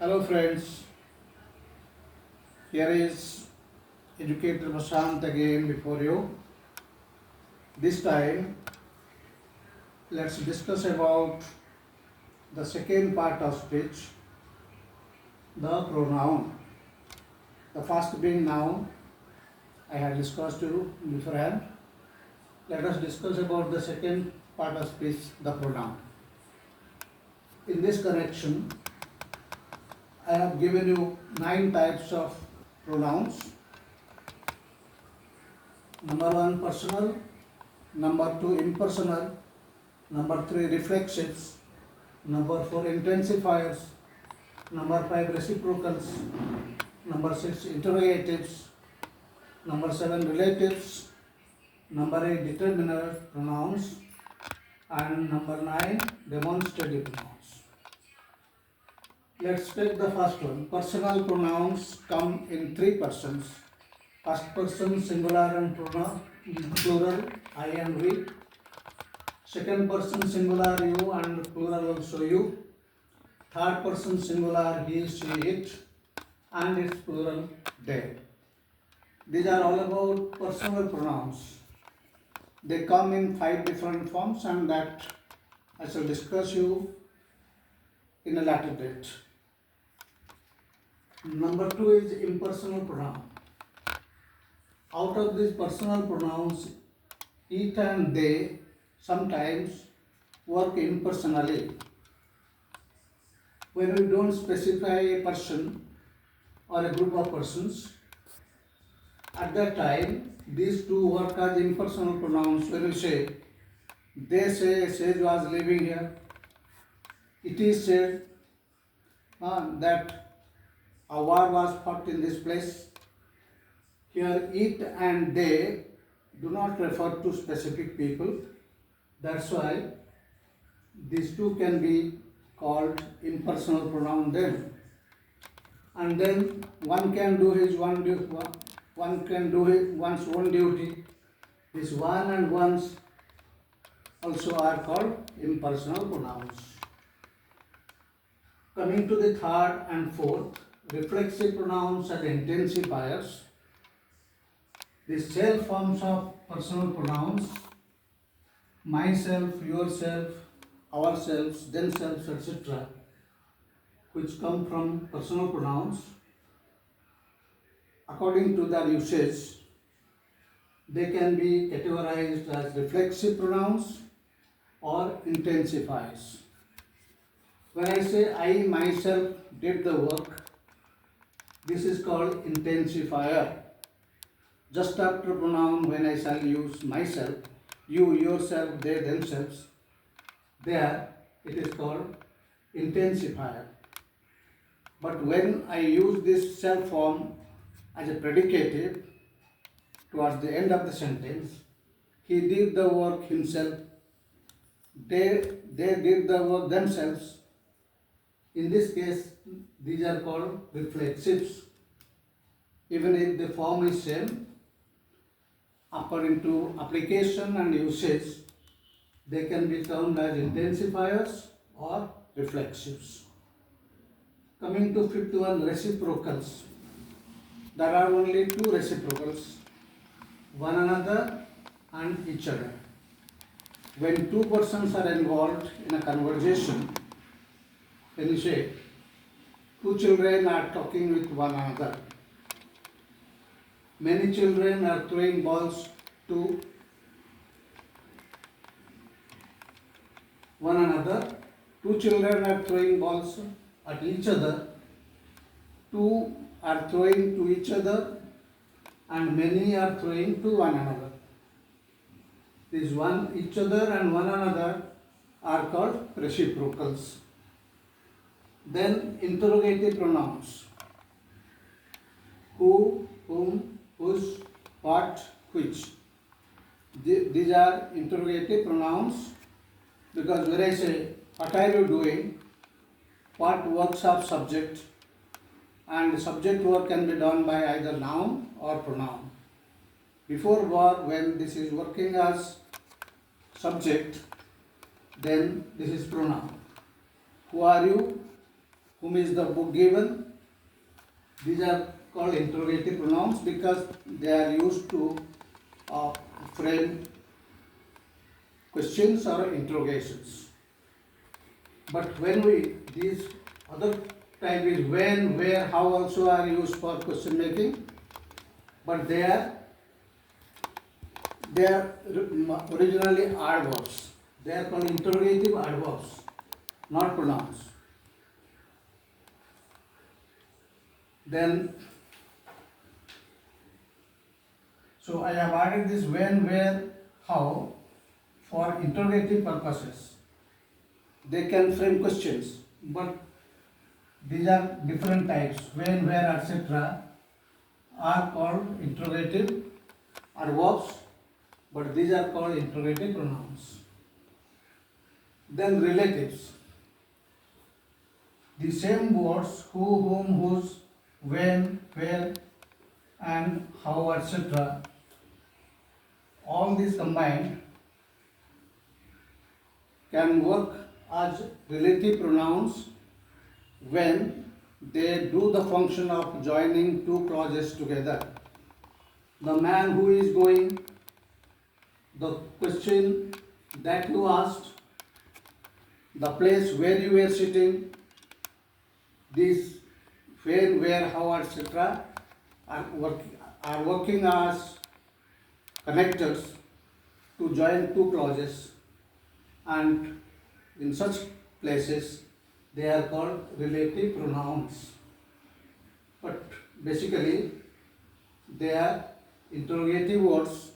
Hello friends, here is Educator Prashant again before you. This time let's discuss about the second part of speech, the pronoun. The first being noun, I had discussed you beforehand. Let us discuss about the second part of speech, the pronoun. In this connection, I have given you 9 types of pronouns. Number 1 personal, number 2 impersonal, number 3 reflexives, number 4 intensifiers, number 5 reciprocals, number 6 interrogatives, number 7 relatives, number 8 determiner pronouns, and number 9 demonstrative pronouns. Let's take the first one. Personal pronouns come in 3 persons. First person singular and plural, I and we. Second person singular, you, and plural also you. Third person singular, he, she, it, and its plural, they. These are all about personal pronouns. They come in 5 different forms, and that I shall discuss you in a later date. Number 2 is impersonal pronoun. Out of these personal pronouns, it and they sometimes work impersonally. When we don't specify a person or a group of persons, at that time these two work as impersonal pronouns. When we say, they say Sage was living here, it is said that a war was fought in this place. Here it and they do not refer to specific people. That's why these two can be called impersonal pronoun then. And then one can do his one can do one's own duty. This one and ones also are called impersonal pronouns. Coming to the third and fourth, reflexive pronouns and intensifiers. The self forms of personal pronouns, myself, yourself, ourselves, themselves, etc., which come from personal pronouns, according to their usage, they can be categorized as reflexive pronouns or intensifiers. When I say I myself did the work, this is called intensifier. Just after pronoun, when I shall use myself, you, yourself, they, themselves, there it is called intensifier. But when I use this self form as a predicative towards the end of the sentence, he did the work himself, they did the work themselves. In this case, these are called reflexives. Even if the form is same, according to application and usage, they can be termed as intensifiers or reflexives. Coming to fifth one, reciprocals. There are only 2 reciprocals, one another and each other. When 2 persons are involved in a conversation, when you say, 2 children are talking with one another, many children are throwing balls to one another, 2 children are throwing balls at each other, 2 are throwing to each other, and many are throwing to one another. These one, each other and one another are called reciprocals. Then interrogative pronouns. Who, whom, whose, what, which. These are interrogative pronouns because when I say, what are you doing, what works of subject, and subject work can be done by either noun or pronoun. Before verb, when this is working as subject, then this is pronoun. Who are you? whom is the book given. These are called interrogative pronouns because they are used to frame questions or interrogations. But when these other type is when, where, how also are used for question making, but they are originally adverbs. They are called interrogative adverbs, not pronouns. Then, so I have added this when, where, how for interrogative purposes. They can frame questions, but these are different types. When, where, etc. are called interrogative adverbs, but these are called interrogative pronouns. Then relatives. The same words who, whom, whose, when, where, and how, etc. all these combined can work as relative pronouns when they do the function of joining two clauses together. The man who is going, the question that you asked, the place where you were sitting, these when, where, how, etc. are working as connectors to join two clauses, and in such places they are called relative pronouns. But basically they are interrogative words,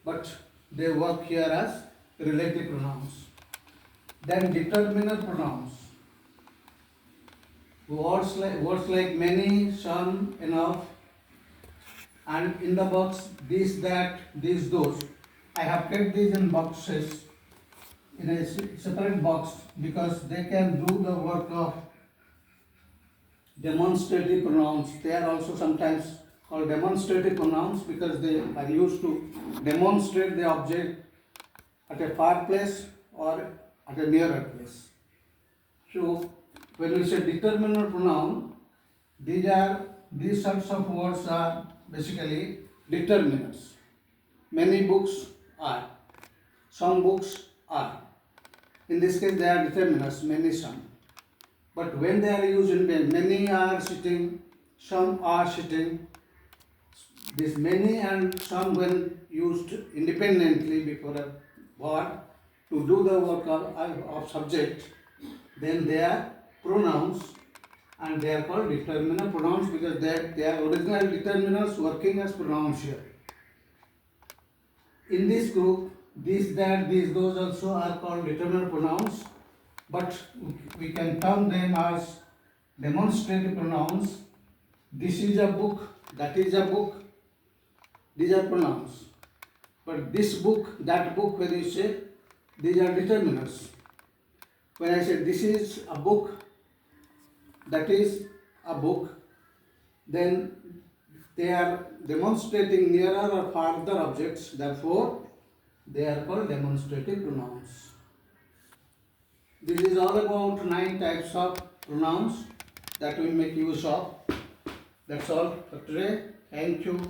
but they work here as relative pronouns. Then determiner pronouns. Words like many, some, enough, and in the box this, that, these, those. I have kept these in boxes in a separate box because they can do the work of demonstrative pronouns. They are also sometimes called demonstrative pronouns because they are used to demonstrate the object at a far place or at a nearer place. So when we say determiner pronoun, these sorts of words are basically determiners. Many books are, some books are. In this case they are determiners, many, some. But when they are used in many are sitting, some are sitting, this many and some when used independently before a word to do the work of subject, then they are pronouns and they are called determiner pronouns because they are original determiners working as pronouns here. In this group, these, that, these, those also are called determiner pronouns, but we can term them as demonstrative pronouns. This is a book, that is a book, these are pronouns. But this book, that book, when you say, these are determiners. When I say this is a book, that is a book, then they are demonstrating nearer or farther objects, therefore they are called demonstrative pronouns. This is all about 9 types of pronouns that we make use of. That's all for today. Thank you.